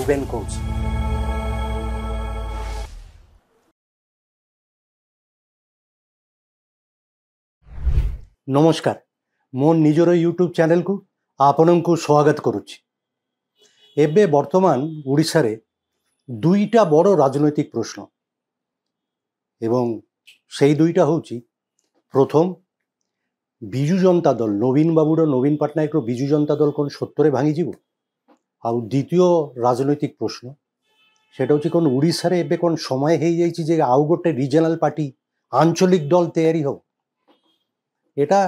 Ruben কৌশি। ନମସ୍କାର, ମୋ ନିଜର ୟୁଟ୍ୟୁବ୍ ଚ୍ୟାନେଲକୁ ଆପଣଙ୍କୁ ସ୍ୱାଗତ କରୁଛି। ଏବେ ବର୍ତ୍ତମାନ ଓଡ଼ିଶାରେ ଦୁଇଟା ବଡ଼ ରାଜନୈତିକ ପ୍ରଶ୍ନ ଏବଂ ସେଇ ଦୁଇଟା ହେଉଛି, ପ୍ରଥମ ବିଜୁ ଜନତା ଦଳ, ନବୀନ ପଟ୍ଟନାୟକର ବିଜୁ ଜନତା ଦଳ କ'ଣ ସତରେ ଭାଙ୍ଗିଯିବ? ଆଉ ଦ୍ୱିତୀୟ ରାଜନୈତିକ ପ୍ରଶ୍ନ সেটা হচ্ছে কোন ওড়িশারে এবে কোন সময় হয়ে যাইছি যে আউ গোটে রিজনাল পার্টি আঞ্চলিক দল তৈরি হোক। এটা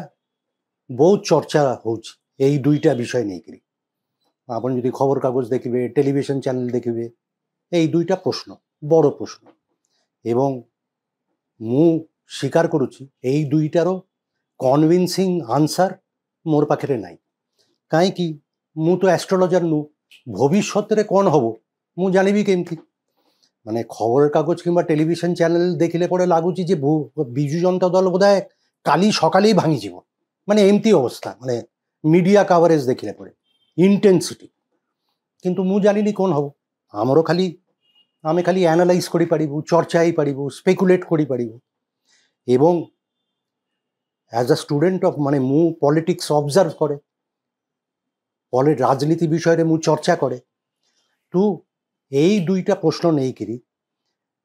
বহুত চর্চা হচ্ছে এই দুইটা বিষয় নিয়ে। আপনি যদি খবর কাগজ দেখবে, টেলিভিশন চ্যানেল দেখবে, এই দুইটা প্রশ্ন বড় প্রশ্ন এবং মু স্বীকার করুছি এই দুইটারও কনভিনসিং আনসার মোর পাখে নাই। কাইকি মু তো অ্যাস্ট্রোলজার নু, ভবিষ্যতের কোন হব ମୁଁ ଜାଣିବି କେମିତି? ମାନେ ଖବରକାଗଜ କିମ୍ବା ଟେଲିଭିଜନ ଚ୍ୟାନେଲ ଦେଖିଲେ ପରେ ଲାଗୁଛି ଯେ ବିଜୁ ଜନତା ଦଳ ବୋଧେ କାଲି ସକାଳେ ଭାଙ୍ଗିଯିବ, ମାନେ ଏମିତି ଅବସ୍ଥା, ମାନେ ମିଡିଆ କଭରେଜ ଦେଖିଲେ ପରେ ଇଣ୍ଟେନ୍ସିଟି। କିନ୍ତୁ ମୁଁ ଜାଣିନି କ'ଣ ହବ। ଆମେ ଖାଲି ଆନାଲାଇଜ କରିପାରିବୁ, ଚର୍ଚ୍ଚା ହେଇପାରିବୁ, ସ୍ପେକୁଲେଟ୍ କରିପାରିବୁ। ଏବଂ ଆଜ୍ ଆ ଷ୍ଟୁଡେଣ୍ଟ ଅଫ୍, ମାନେ ମୁଁ ପଲିଟିକ୍ସ ଅବଜର୍ଭ କରେ, ରାଜନୀତି ବିଷୟରେ ମୁଁ ଚର୍ଚ୍ଚା କରେ। ତୁ এই দুইটা প্রশ্ন নেইকি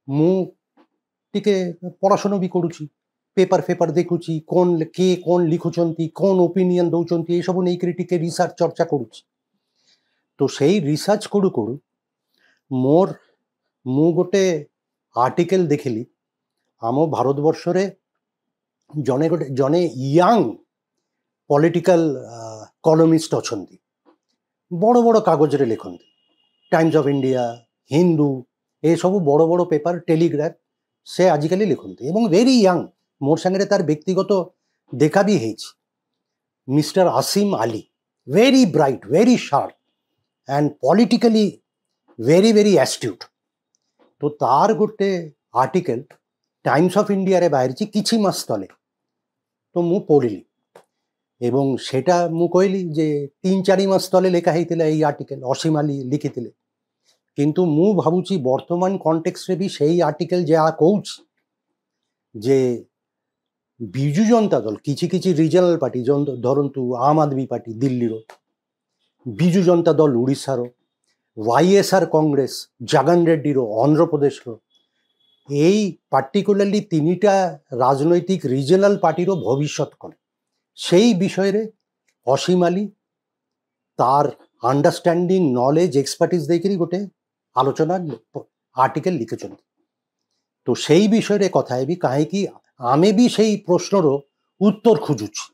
মু টিকে পড়াশোনা বি করুছি, পেপার দেখুছি, কে কোন লিখুଛନ୍ତି, কোন ওপিনিয়ন দৌଛନ୍ତି, এইসব নেইকি টিকে রিসার্চ চর্চা করুছি। তো সেই রিসার্চ করু মু গোটে আর্টিকেল দেখিলি আম ভারতবর্ষরে জনে ইয়াং পলিটিকাল কলমিস্ট অছন্তি, বড় বড় কাগজরে লেখନ୍ତି, টাইমস অফ ইন্ডিয়া, হিন্দু, এসবু বড় বড় পেপার, টেলিগ্রাফ, সে আজকালি লিখନ୍ତି এবং ভেরি ইয়াং। মোর সাথে তার ব্যক্তিগত দেখা বি হয়েছে। Mister Asim Ali, very bright, very sharp and politically very very astute. তো তার গোটে আর্টিকেল টাইমস অফ ইন্ডিয়ারে বাহারিছি কিছু মাস তলে। তো মু পড়িলি এবং সেটা মু কইলি যে 3-4 মাস তলে লেখা হয়েছিল এই আর্টিকেল, অসীম আলী লিখিলে। কিন্তু মু ভাবুছি বর্তমান কন্টেক্সটে বি সেই আর্টিকেল যা কৌছি যে বিজু জনতা দল কিছু কিছু রিজনাল পার্টি, ধরন্তু আম আদমি পার্টি দিল্লীর, বিজু জনতা দল ওড়িশার, ওয়াইএসআর কংগ্রেস জগন রেড্ডির অন্ধ্রপ্রদেশর, এই পার্টিকুলারলি তিনটা রাজনৈতিক রিজনাল পার্টিরও ভবিষ্যৎ করে সেই বিষয়ে অসীম আলী তার আন্ডারস্ট্যান্ডিং, নলেজ, এক্সপার্টিজ দেখি গোটে আলোচনা আর্টিকেল লিখেছেন। তো সেই বিষয়ে কথা হেবি, কাহিঁকি আমি বি সেই প্রশ্নর উত্তর খুঁজুছি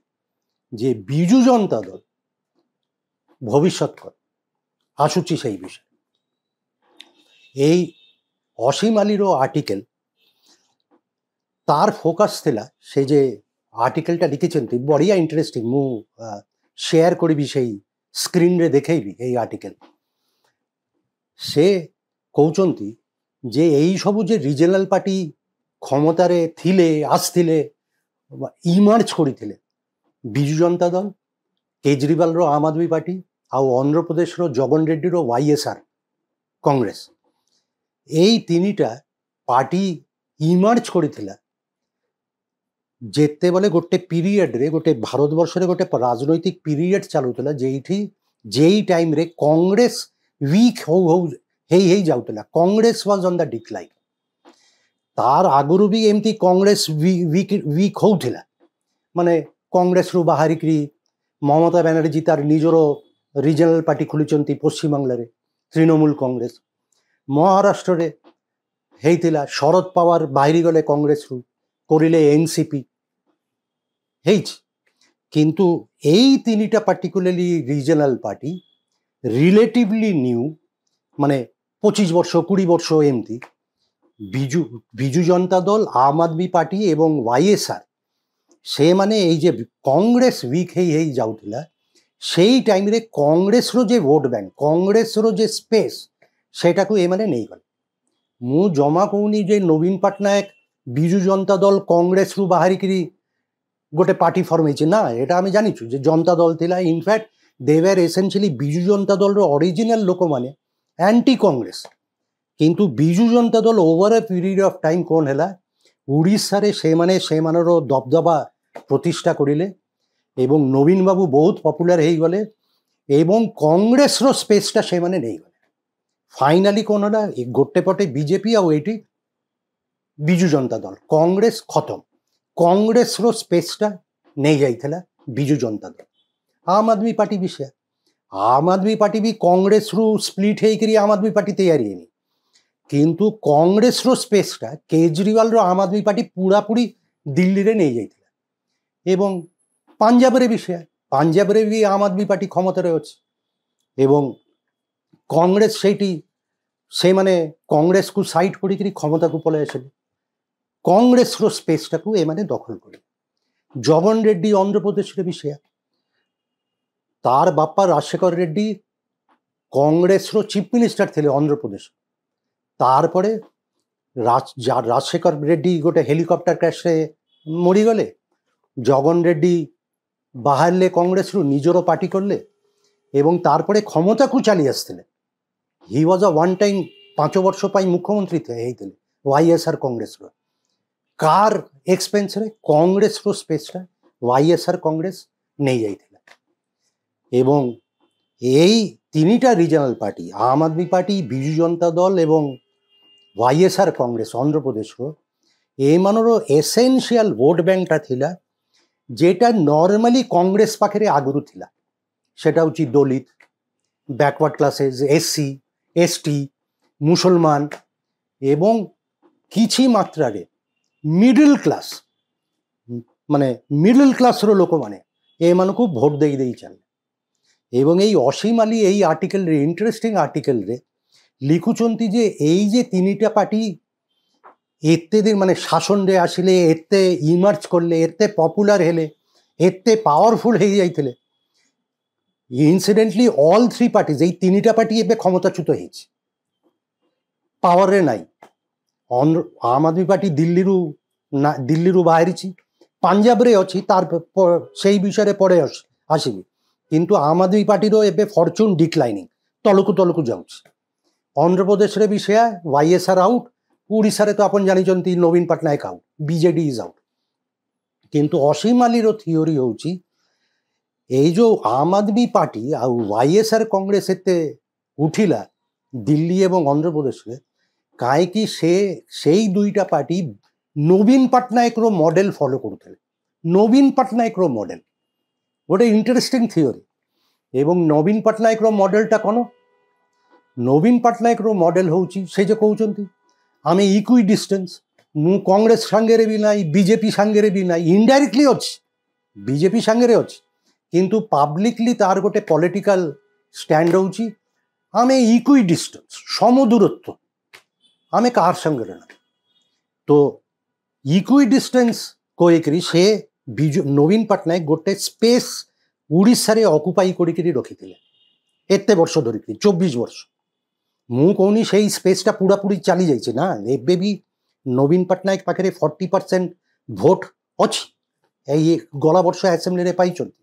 যে বিজু জনতা দল ভবিষ্যৎ করে আসুচি সেই বিষয়ে। এই অসীম আলীর আর্টিকেল তার ফোকাস লা, সে যে আর্টিকেলটা লিখেছেন বড়িয়া ইন্টারেস্টিং। মু শেয়ার করিবি, সেই স্ক্রিনরে দেখেইবি এই আর্টিকেল। সে কৌচন্তি যে এই সবু যে রিজনাল পার্টি ক্ষমতারে থিলে, আসলে, ইমার্জ করিলে, বিজু জনতা দল, কেজরিওয়ালর আম আদমি পার্টি, আউ অন্ধ্রপ্রদেশর জগন রেড্ডির ওয়াইএসআর কংগ্রেস, এই তিনটা পার্টি ইমার্জ করিলা যেতেবেলে গোটে পিরিয়ডরে, গোটে ভারতবর্ষের গোটে রাজনৈতিক পিরিয়ড চালুলা যেই টাইমরে কংগ্রেস উইক হেই যাওলা। Congress was on the decline. তার আগরু বি এমতি কংগ্রেস উইক হউলা, মানে কংগ্রেসরু বাহারিকি মমতা ব্যানার্জি তার নিজের রিজনাল পার্টি খুলিছন্তি পশ্চিমবাংলার তৃণমূল কংগ্রেস। মহারাষ্ট্রে হেইতিলা শরদ পাওয়ার বাহিরি গলে কংগ্রেসরু, করিলে এনসিপি হেইছে। কিন্তু এই তিনটা particularly regional party relatively new, মানে 25 বর্ষ 20 বর্ষ এমতি। বিজু জনতা দল, আম আদমি পার্টি এবং ওয়াইএসআর, সে মানে এই যে কংগ্রেস উইক হেই যাওলা, সেই টাইমরে কংগ্রেসর যে ভোট ব্যাংক, কংগ্রেসর যে স্পেস, সেটাকে এমানে নেই গলে। মু জমা কৌনি যে নবীন পট্টনায়ক বিজু জনতা দল কংগ্রেসরু বাহারিকি গোটে পার্টি ফর্ম হয়েছে না, এটা আমি জানিছু যে জনতা দল লা। In fact they were essentially Biju Janata দলর অরিজিনাল লোক, মানে ଆଣ୍ଟି କଂଗ୍ରେସ। କିନ୍ତୁ Biju Janata Dal over a period of time କ'ଣ ହେଲା, ଓଡ଼ିଶାରେ ସେମାନର ଦବଦବା ପ୍ରତିଷ୍ଠା କରିଲେ ଏବଂ ନବୀନ ବାବୁ ବହୁତ ପପୁଲାର ହେଇଗଲେ ଏବଂ କଂଗ୍ରେସର ସ୍ପେସ୍ଟା ସେମାନେ ନେଇଗଲେ। फाइनाली कौन है गोटे पटे बीजेपी आउ एटी बिजु जनता दल, कांग्रेस खत्म। कांग्रेस रो स्पेसटा नहीं जाइथला बिजु जनता दल। आम आदमी पार्टी भी से, आम आदमी पार्टी भी कांग्रेस रु स्प्लिट है करी आम आदमी पार्टी तैयारी है, किंतु कांग्रेस रो स्पेसटा केजरीवाल रो आम आदमी पार्टी पूरा पूरी दिल्ली रे नहीं जाइथला एवं पंजाब रे भी से, पंजाब रे भी आम आदमी पार्टी क्षमतार अच्छे एवं कांग्रेस से माने कांग्रेस को साइड करी क्षमता को पलै आसिले। कांग्रेस रो स्पेसटा को एमाने दखल करे। जगन रेड्डी आंध्र प्रदेश रे भी से, तार बापा राजशेखर रेड्डी कांग्रेस रो चीफ मिनिस्टर थे आंध्र प्रदेश। तारपरे राजशेखर रेड्डी गोटे हेलिकप्टर क्रैश रे मरी गले। जगन रेड्डी बाहरले कांग्रेस रु निजरो पार्टी करले एवं तारपरे क्षमता को चली आसते। He was a one time 5 वर्ष मुख्यमंत्री थे वाईएसआर कांग्रेस रो। कार एक्सपेंस रे कांग्रेस रो स्पेसटा वाईएसआर कांग्रेस नहीं जाइथिला एवं एई तीनिटा रीजनल पार्टी आम आदमी पार्टी, बिजु जनता दल एवं वाईएसआर कांग्रेस आंध्र प्रदेश रो एमानरो एसेंशियल वोट बैंकटा थिला जेटा नॉर्मली कांग्रेस पाखरे आगुरु थिला। सेटा होची दलित, बैकवर्ड क्लासेस, एससी एसटी, मुसलमान एवं किछि मात्रारे मिडिल क्लास माने मिडिल क्लास रो लोक माने एमानकु भोट देई देई चले एवं एई असीम आली एई आर्टिकल रे इंटरेस्टिंग आर्टिकल रे लिखुचंती जे एई जे तीनिटा पार्टी एते दिन माने शासन रे आसिले एते इमार्ज करले एते पपुलर हेले एते पावरफुल हे जाइथिले। इनसिडेंटली ऑल थ्री पार्टीज এই তিনটা পার্টি এবে ক্ষমতাচ্যুত হয়েছে, পাওয়ার রে নাই। আম আদমি পার্টি দিল্লিরু বাহারিছি, পাঞ্জাব রে অছি, তার সেই বিষয়ে পরে আসিবি, কিন্তু আম আদমি পার্টির এবে ফরচুন ডিক্লাইনিং, তলকু তলকু যাচ্ছে। অন্ধ্রপ্রদেশ রে বি সেয়া, ওয়াইএসআর আউট, উড়িষ্যারে তো আপন জানিছন্তি নবীন Patnaik out, BJD is out. কিন্তু অসীম আলীর থিওরি হচ্ছে এই যে आम आदमी पार्टी आ वाईएसआर कांग्रेस एते उठिला दिल्ली एवं आंध्र प्रदेश रे काहेकि से दुईटा पार्टी नवीन पटनायक रो मॉडल फॉलो करते। नवीन पटनायक रो मॉडल गोटे इंटरेस्टिंग थियोरी एवं नवीन पटनायक रो मॉडलटा कौन? नवीन पटनायक रो मॉडल होउची से जे कहउचंती आमे इक्वी डिस्टेंस, मु कांग्रेस संगे रे भी नाई, बीजेपी संगे रे भी नाई, इनडायरेक्टली अछि बीजेपी संगे रे अछि, किंतु पब्लिकली तार गोटे पॉलिटिकल स्टैंड होउची आमे इक्वी डिस्टेंस, समदूरत्व, आमे कार संगे ना। तो इक्वी डिस्टेंस कोइकरी से बिजु नवीन पटनायक गोटे स्पेस उड़ीसा रे ऑक्युपाई करिकरी रखिथिले एते वर्ष धरिकरी 24 वर्ष। मु कहूनी से स्पेसटा पूरा पूरी चली जाइए ना, एबे भी नवीन पटनायक पाखे 40% भोट अच्छी गला वर्ष आसेम्बली रे पाइछन्ति,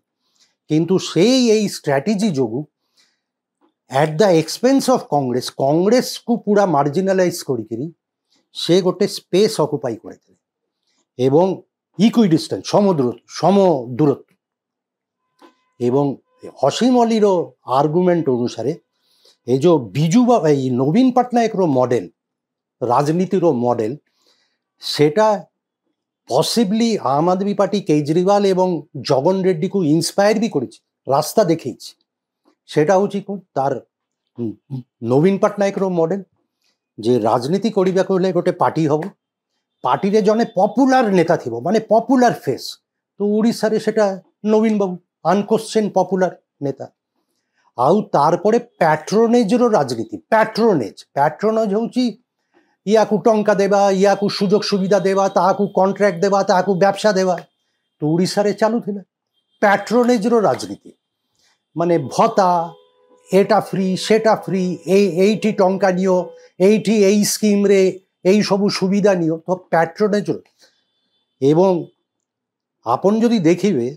किंतु से यही स्ट्रैटेजी जोगु at the expense of Congress Congress को पूरा मार्जिनालाइज करी से गोटे स्पेस ऑक्युपाई करते एवं इक्वी डिस्टेंस समदूरत्व एवं असीम अलीर आर्गुमेंट अनुसार ये जो बिजु नवीन पटनायक रो मॉडल राजनीति रो मॉडल सेटा पसिबली आम आदमी पार्टी केजरीवाल एवं जगन रेड्डी को इन्स्पायर भी करेछि, रास्ता देखेछि। सेटा होछि कोन तार नवीन पटनायक रो मॉडल जे राजनीति करिबाको हेले गोटे पार्टी हबो, पार्टी रे जने पपुलर नेता थिबो माने पपुलर फेस, तो उड़ीसा रे सेटा नवीन बाबू अनक्वेश्चन पपुलर नेता। आउ तारपरे पैट्रोनेज रो राजनीति, पैट्रोनेज होछि या टंका देवा या सुजोग सुविधा देवा, ताकू कॉन्ट्रैक्ट देवा, ताकू व्यवसा देवा। तो उड़ीसा रे चालू थिला पैट्रोनेज रो राजनीति माने भत्ता एटा फ्री सेटा फ्री, एइठी टंका नियो, एइठी एई स्कीम रे एई सबु सुविधा नियो, तो पैट्रोनेज एवं आपन जदि देखिबे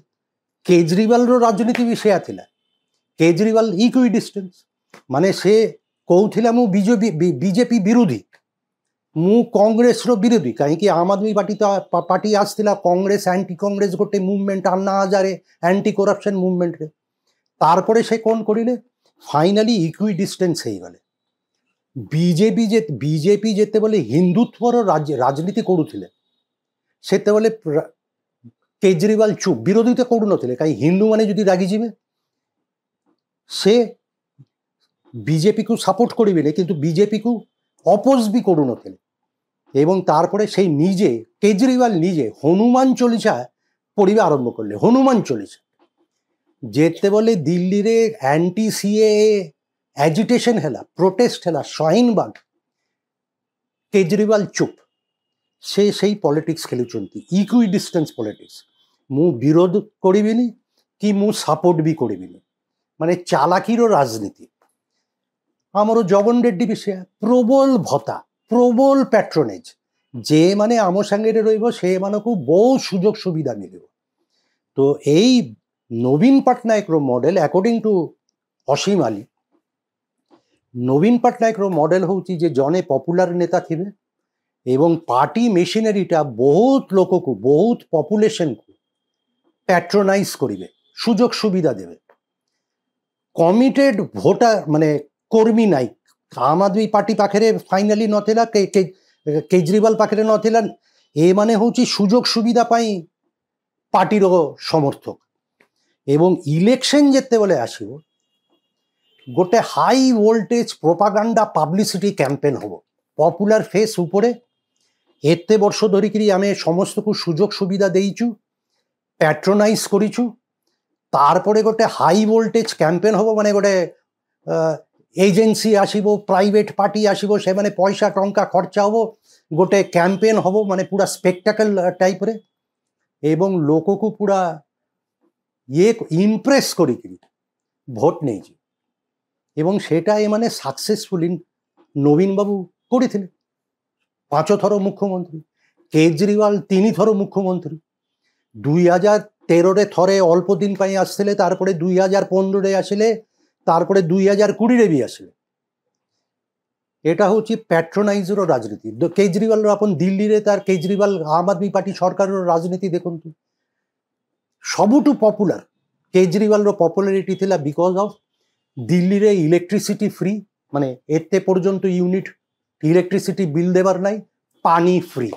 केजरीवाल रो राजनीति भी सेया थिला। केजरीवाल इक्वी डिस्टेंस माने से କହୁଥିଲା ମୁଁ ବିଜେପି ବିରୋଧୀ, ମୁଁ କଂଗ୍ରେସର ବିରୋଧୀ, କାହିଁକି ଆମ୍ ଆଦମୀ ପାର୍ଟି ଆସିଥିଲା କଂଗ୍ରେସ ଆଣ୍ଟି କଂଗ୍ରେସ ଗୋଟେ ମୁଭମେଣ୍ଟ, ଆନ୍ନା ହଜାରେ ଆଣ୍ଟି କରପ୍ସନ মুভমেন্টরে। তারপরে সে কোন করিলে ফাইনালি ইকুই ডিস্টেন্স হয়ে গেলে। বিজেপি যেତେବେଳେ ହିନ୍ଦୁତ୍ୱର ରାଜନୀତି କରୁଥିଲେ ସେତେବେଳେ କେଜରିୱାଲ ଚୁପ୍, ବିରୋଧିତା କରୁନଥିଲେ, କାହିଁ ହିନ୍ଦୁମାନେ ଯଦି ରାଗିଯିବେ ସେ ବିଜେପିକୁ ସପୋର୍ଟ କରିବେନି, କିନ୍ତୁ ବିଜେପିକୁ অপোজ ବି କରୁନଥିଲେ। এবং তারপরে সেই নিজে কেজরিওয়াল নিজে হনুমান চল্লিশা পড়িবা আরম্ভ করলে। হনুমান চল্লিশা যেତେବେଳେ দিল্লীরে অ্যান্টি সিএ এজিটেশন হেলা, প্রোটেস্ট হেলা, শাহিনবাগ, কেজরিওয়াল চুপ। সে সেই পলিটিক্স খেলুଛନ୍ତି, ইকুই ডিস্টেন্স পলিটিক্স। ମୁଁ ବିରୋଧ କରିବିନି କି ମୁଁ ସପୋର୍ଟ ବି କରିବିନି, ମାନେ ଚାଲାକିର ରାଜନୀତି। ଆମର ଜଗନ ରେଡ୍ଡି ବି ସେୟା, ପ୍ରବଳ ଭତ୍ତା, ପ୍ରବଳ ପ୍ୟାଟ୍ରୋନେଜ, ଯେମାନେ ଆମ ସାଙ୍ଗରେ ରହିବ ସେମାନଙ୍କୁ ବହୁତ ସୁଯୋଗ ସୁବିଧା ମିଳିବ। ତ ଏଇ ନବୀନ ପଟ୍ଟନାୟକର ମଡେଲ ଆକର୍ଡିଂ ଟୁ ଅସୀମ ଆଲି, ନବୀନ ପଟ୍ଟନାୟକର ମଡେଲ ହେଉଛି ଯେ ଜଣେ ପପୁଲାର ନେତା ଥିବେ ଏବଂ ପାର୍ଟି ମେସିନାରୀଟା ବହୁତ ଲୋକକୁ, ବହୁତ ପପୁଲେସନକୁ ପ୍ୟାଟ୍ରୋନାଇଜ କରିବେ, ସୁଯୋଗ ସୁବିଧା ଦେବେ। କମିଟେଡ ଭୋଟର ମାନେ କର୍ମୀ ନାହିଁ। ଆମ୍ ଆଦମୀ ପାର୍ଟି ପାଖରେ ଫାଇନାଲି ନଥିଲା, କେଜରିୱାଲ ପାଖରେ ନଥିଲା, ଏମାନେ ହେଉଛି ସୁଯୋଗ ସୁବିଧା ପାଇଁ ପାର୍ଟିର ସମର୍ଥକ। ଏବଂ ଇଲେକ୍ସନ ଯେତେବେଳେ ଆସିବ ଗୋଟେ ହାଇ ଭୋଲ୍ଟେଜ ପ୍ରୋପାଗାଣ୍ଡା ପବ୍ଲିସିଟି କ୍ୟାମ୍ପେନ୍ ହେବ। ପପୁଲାର ଫେସ୍ ଉପରେ ଏତେ ବର୍ଷ ଧରିକିରି ଆମେ ସମସ୍ତଙ୍କୁ ସୁଯୋଗ ସୁବିଧା ଦେଇଛୁ, ପ୍ୟାଟ୍ରୋନାଇଜ କରିଛୁ, ତାରପରେ ଗୋଟେ ହାଇ ଭୋଲ୍ଟେଜ କ୍ୟାମ୍ପେନ୍ ହେବ, ମାନେ ଗୋଟେ ଏଜେନ୍ସି ଆସିବ, ପ୍ରାଇଭେଟ ପାର୍ଟି ଆସିବ, ସେମାନେ ପଇସା ଟଙ୍କା ଖର୍ଚ୍ଚ ହେବ, ଗୋଟେ କ୍ୟାମ୍ପେନ୍ ହେବ, ମାନେ ପୁରା ସ୍ପେକ୍ଟାକଲ ଟାଇପ୍ରେ, ଏବଂ ଲୋକକୁ ପୁରା ଇଏ ଇମ୍ପ୍ରେସ୍ କରିକିରି ଭୋଟ ନେଇଛି। ଏବଂ সেটা এମାନେ সাকসেসফুলি নবীন বাবু করেছিলেন। 5 থর মুখ্যমন্ত্রী, কেজরিওয়াল 3 থর মুখ্যমন্ত্রী। 2013রে থরে অল্প দিন পাই আসছিলে, তারপরে 2015রে আসলে, তারপরে 2020রে বি আসলে। এটা হচ্ছে প্যাট্রোনাইজর রাজনীতি। কেজরিওয়ালর আপন দিল্লিরে তার কেজরিওয়াল আম আদমি পার্টি সরকারের রাজনীতি দেখুন, ସବୁଠୁ ପପୁଲାର କେଜରିୱାଲର ପପୁଲାରିଟି ଥିଲା ବିକଜ ଅଫ୍ ଦିଲ୍ଲୀରେ ଇଲେକ୍ଟ୍ରିସିଟି ଫ୍ରି, ମାନେ ଏତେ ପର୍ଯ୍ୟନ୍ତ ୟୁନିଟ୍ ଇଲେକ୍ଟ୍ରିସିଟି ବିଲ୍ ଦେବାର ନାହିଁ, ପାଣି ଫ୍ରି।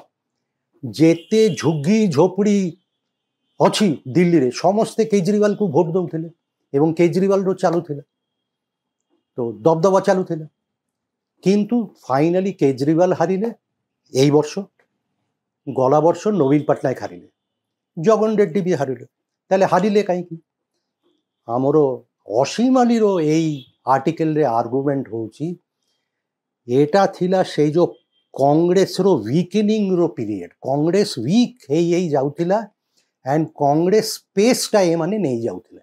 ଯେତେ ଝୁଗି ଝୋପଡ଼ି ଅଛି ଦିଲ୍ଲୀରେ ସମସ୍ତେ କେଜରିୱାଲକୁ ଭୋଟ ଦେଉଥିଲେ ଏବଂ କେଜରିୱାଲର ଚାଲୁଥିଲା, ତ ଦବଦବା ଚାଲୁଥିଲା। କିନ୍ତୁ ଫାଇନାଲି କେଜରିୱାଲ ହାରିଲେ ଏଇ ବର୍ଷ, ଗଲା ବର୍ଷ ନବୀନ ପଟ୍ଟନାୟକ ହାରିଲେ, ଜଗନ ରେଡ୍ଡି ବି ହାରିଲେ। ତାହେଲେ ହାରିଲେ କାହିଁକି? ଆମର ଅସୀମ ଆଲିର ଏଇ ଆର୍ଟିକଲରେ ଆର୍ଗୁମେଣ୍ଟ ହେଉଛି এটা ଥିଲା ସେଇ ଯେଉଁ କଂଗ୍ରେସର ୱିକେନିଂର ପିରିୟଡ଼। କଂଗ୍ରେସ ୱିକ୍ ହେଇ ଯାଉଥିଲା ଆଣ୍ଡ କଂଗ୍ରେସ ସ୍ପେସ୍ଟା ଏମାନେ ନେଇଯାଉଥିଲେ।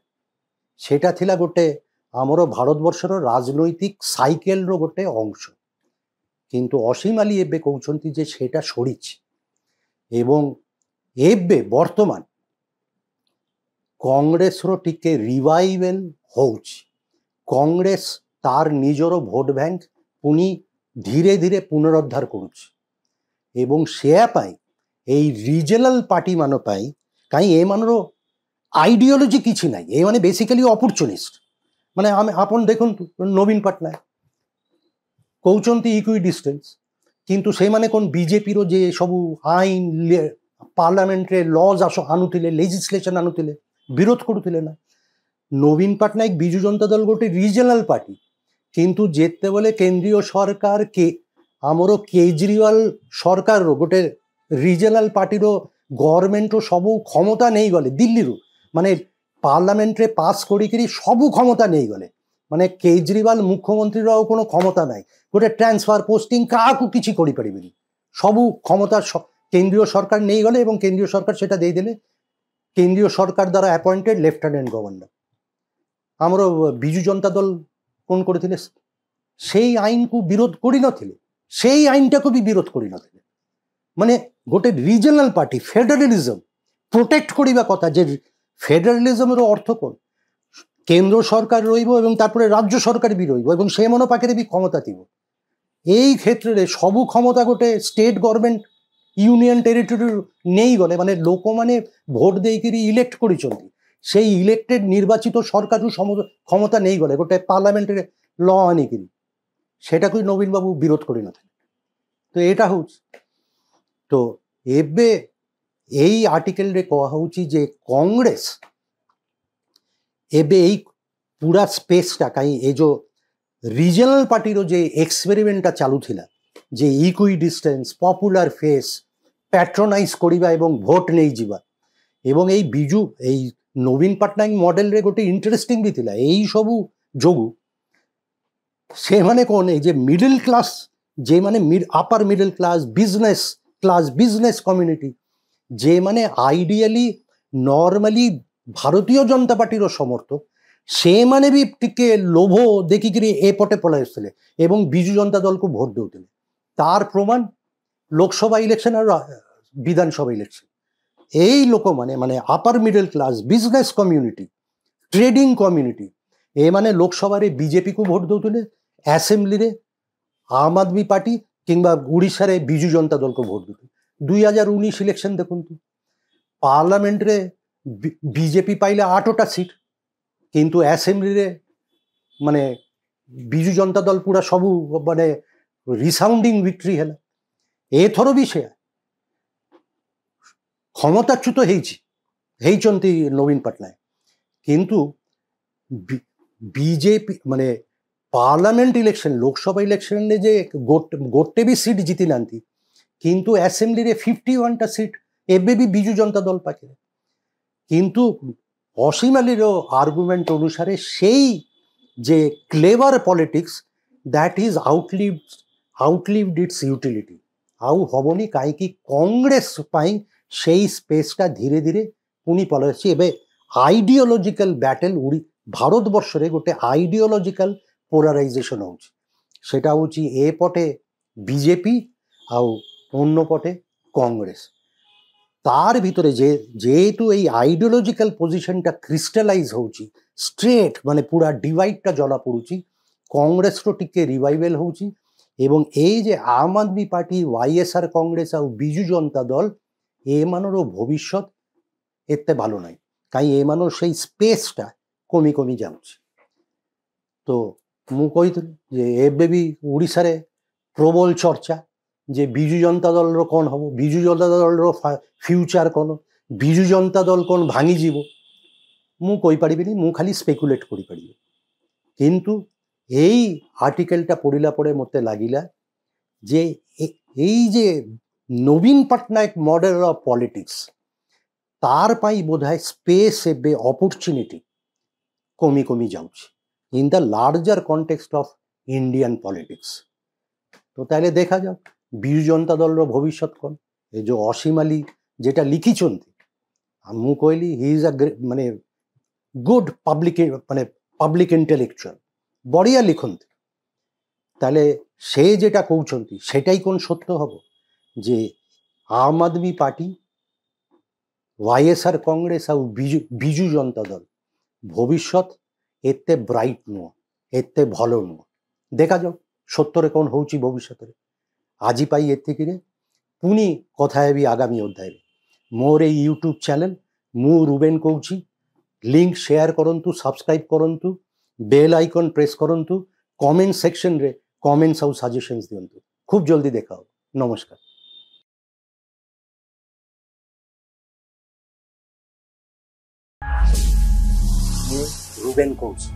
ସେଟା ଥିଲା ଗୋଟେ ଆମର ଭାରତବର୍ଷର ରାଜନୈତିକ ସାଇକେଲର ଗୋଟେ ଅଂଶ। କିନ୍ତୁ ଅସୀମ ଆଲି ଏବେ କହୁଛନ୍ତି ଯେ ସେଟା ସରିଛି ଏବଂ ଏବେ ବର୍ତ୍ତମାନ କଂଗ୍ରେସର ଟିକେ ରିଭାଇଭାଲ ହେଉଛି। କଂଗ୍ରେସ ତାର ନିଜର ଭୋଟ ବ୍ୟାଙ୍କ ପୁଣି ଧୀରେ ଧୀରେ ପୁନରୁଦ୍ଧାର କରୁଛି ଏବଂ ସେୟା ପାଇଁ এই রিজনাল পার্টি মান পাই, কাହିଁ ଏମାନର ଆଇଡିଓଲୋଜି କିଛି ନାହିଁ, ଏମାନେ ବେସିକାଲି ଅପରଚୁନିଷ୍ଟ। ମାନେ ଆମେ ଆପଣ ଦେଖନ୍ତୁ ନବୀନ ପଟ୍ଟନାୟକ କହୁଛନ୍ତି ଇକ୍ୱି ଡିଷ୍ଟାନ୍ସ, କିନ୍ତୁ ସେମାନେ କ'ଣ ବିଜେପିର ଯେ ସବୁ ଆଇନ ପାର୍ଲାମେଣ୍ଟରେ ଲଜ୍ ଆଣୁଥିଲେ, ଲେଜିସ୍ଲେସନ୍ ଆଣୁଥିଲେ, ବିରୋଧ କରୁଥିଲେ ନା। ନବୀନ ପଟ୍ଟନାୟକ ବିଜୁ ଜନତା ଦଳ ଗୋଟେ ରିଜନାଲ ପାର୍ଟି, କିନ୍ତୁ ଯେତେବେଳେ କେନ୍ଦ୍ରୀୟ ସରକାର ଆମର କେଜରିୱାଲ ସରକାରର ଗୋଟେ ରିଜନାଲ ପାର୍ଟିର ଗଭର୍ଣ୍ଣମେଣ୍ଟର ସବୁ କ୍ଷମତା ନେଇଗଲେ ଦିଲ୍ଲୀରୁ, ମାନେ ପାର୍ଲାମେଣ୍ଟରେ ପାସ୍ କରିକିରି ସବୁ କ୍ଷମତା ନେଇଗଲେ, ମାନେ କେଜରିୱାଲ ମୁଖ୍ୟମନ୍ତ୍ରୀର ଆଉ কোনো କ୍ଷମତା ନାହିଁ, ଗୋଟେ ଟ୍ରାନ୍ସଫର ପୋଷ୍ଟିଂ କାହାକୁ କିଛି କରିପାରିବେନି, ସବୁ କ୍ଷମତା କେନ୍ଦ୍ରୀୟ ସରକାର ନେଇଗଲେ ଏବଂ କେନ୍ଦ୍ରୀୟ ସରକାର সেটা ଦେଇଦେଲେ কেন্দ্রীয় সরকার দ্বারা অ্যাপয়েন্টেড লেফটেন্যান্ট গভর্নর। ଆମର ବିଜୁ ଜନତା ଦଳ କ'ଣ କରିଥିଲେ, ସେଇ ଆଇନକୁ ବିରୋଧ କରିନଥିଲେ, ସେଇ ଆଇନଟାକୁ ବି ବିରୋଧ କରିନଥିଲେ। ମାନେ ଗୋଟେ ରିଜନାଲ ପାର୍ଟି ଫେଡେରାଲିଜମ ପ୍ରୋଟେକ୍ଟ କରିବା କଥା, ଯେ ଫେଡେରାଲିଜମର ଅର୍ଥ କ'ଣ? কেন্দ্র সরকার রইব এবং তারপরে রাজ্য সরকার বি রইব এবং সে মনো পাখের বি ক্ষমতা দিব। এই ক্ষেত্রে সবু ক্ষমতা গোটে স্টেট গভর্নমেন্ট यूनियन टेरिटोरी नहीं गले माने लोक माने भोट देकरी इलेक्ट करिसंती सेई इलेक्टेड निर्वाचित सरकार क्षमता नहीं गले गोटे पार्लामेंटेर ल आनिकरी सेटाके नवीन बाबू विरोध करि ना तो एटा होउछि तो एबे এই आर्टिकल रे कहा होउछि जे कांग्रेस एबे এই पूरा स्पेसटा काई ए जो रिजनल पार्टीर जे एक्सपेरिमेंटटा चालू थिला जे equidistance popular face patronise करिबा एवं भोट नहीं जीवा एवं এই বিজু এই নবীন পটনায়ক মডেল রে গোটে ইন্টারেস্টিং বি थिला এই সবু যোগু সে মানে কোন এই যে মিডল ক্লাস যে মানে upper middle class business community যে মানে আইডিয়ালি নরমালি ভারতীয় জনতা পার্টির সমর্থক সে মানে বি টিকে লোভ দেখিকি এপটে পলাই আসলে এবং বিজু জনতা দলকে ভোট দেউଥିଲେ তার প্রমাণ লোকসভা ইলেকশন আর বিধানসভা ইলেকশন এই লোক মানে মানে upper middle class business community trading community এ মানে লোকসভারে বিজেপি কু ভোট দেউଥିଲେ অ্যাসেম্বলিরে আম আদমি পার্টি কিংবা উড়িষ্যারে বিজু জনতা দলকে ভোট দেউଥିଲେ 2019 ইলেকশন দেখুন তো পার্লামেন্টরে বিজেপি পাইলে 8টা সিট কিন্তু অ্যাসেম্বলিরে মানে বিজু জনতা দল পুরা সবু মানে রিসাউন্ডিং ভিক্টরি হেলা এথর বি সে ক্ষমতাচ্যুত ହେଇଛନ୍ତି নবীন পটনায়ক কিন্তু বিজেপি মানে পার্লামেন্ট ইলেকশন লোকসভা ইলেকশনে যে গোটে বি সিট জিতি নান্তি কিন্তু অ্যাসেম্বলিরে 51টা সিট এবে বি বিজু জনতা দল পাখে কিন্তু অসীম আলীর আর্গুমেন্ট অনুসারে সেই যে clever politics that is outlived its utility আউ হবনি কাইকি কংগ্রেস পাই সেই স্পেসটা ধীরে ধীরে পুনি পলাইছে এবে আইডিওলজিক্যাল ব্যাটেল ভারতবর্ষরে গোটে আইডিওলজিক্যাল পোলারাইজেশন হচ্ছে সেটা হচ্ছে এ পটে বিজেপি আউ অন্য পটে কংগ্রেস তার ভিতরে যেহেতু এই আইডিওলজিক্যাল পজিশনটা ক্রিস্টালাইজ হচ্ছে স্ট্রেট মানে পুরা ডিভাইডটা জলা পড়ুছি কংগ্রেসর টিকে রিভাইভেল হচ্ছে এবং এই যে আম আদমি পার্টি ওয়াইএসআর কংগ্রেস আর বিজু জনতা দল এমানোরও ভবিষ্যৎ এতে ভালো নাই কাই এমানোর সেই স্পেসটা কমি কমি যাচ্ছে তো মু কইଥିଲି যে ଏବେ ବି ଓଡ଼ିଶାରେ ପ୍ରବଳ ଚର୍ଚ୍ଚା ଯେ ବିଜୁ ଜନତା ଦଳର କ'ଣ ହବ ବିଜୁ ଜନତା ଦଳର ଫ୍ୟୁଚର କ'ଣ ବିଜୁ ଜନତା ଦଳ କ'ଣ ଭାଙ୍ଗିଯିବ ମୁଁ କହିପାରିବିନି ମୁଁ ଖାଲି ସ୍ପେକୁଲେଟ୍ କରିପାରିବି କିନ୍ତୁ এই আর্টিকেলটা পড়িলা পরে মতে লাগিলা যে এই যে নবীন পটনায়ক মডেল অফ পলিটিক্স তার পাই বোধহয় স্পেস এবে অপরচুনিটি কমি কমি যাচ্ছে in the larger context of Indian politics তো তাহলে দেখা যাক বিজু জনতা দলর ভবিষ্যৎ কোন এই যে অসীম আলী যেটা লিখিছন্তি মু কইলি হি ইজ আ মানে গুড পাবলিক ইন্টেলেকচুয়াল বড়িয়া লিখন্তি তাহলে সে যেটা কৌছন্তি সেটাই কোন সত্য হব যে আম আদমি পার্টি ওয়াইএসআর কংগ্রেস আর বিজু জনতা দল ভবিষ্যৎ এতে ব্রাইট নুহ এতে ভালো নুহ দেখা যাও সত্যরে কোন হচ্ছে ভবিষ্যতের আজি পাই এতিকিরে পুনি কথা হেবি আগামী অধ্যায়ে মোর এই ইউট্ୟୁব চ্যানেল মু রুবেন কৌছি লিঙ্ক শেয়ার করন্তু সবসক্রাইব করন্তু বেল আইকন প্রেস করন্তু কমেন্ট সেকশন রে কমেন্টস আর সাজেশনস দিয়ন্তু খুব জলদি দেখা হবে নমস্কার রুবেন কৌছি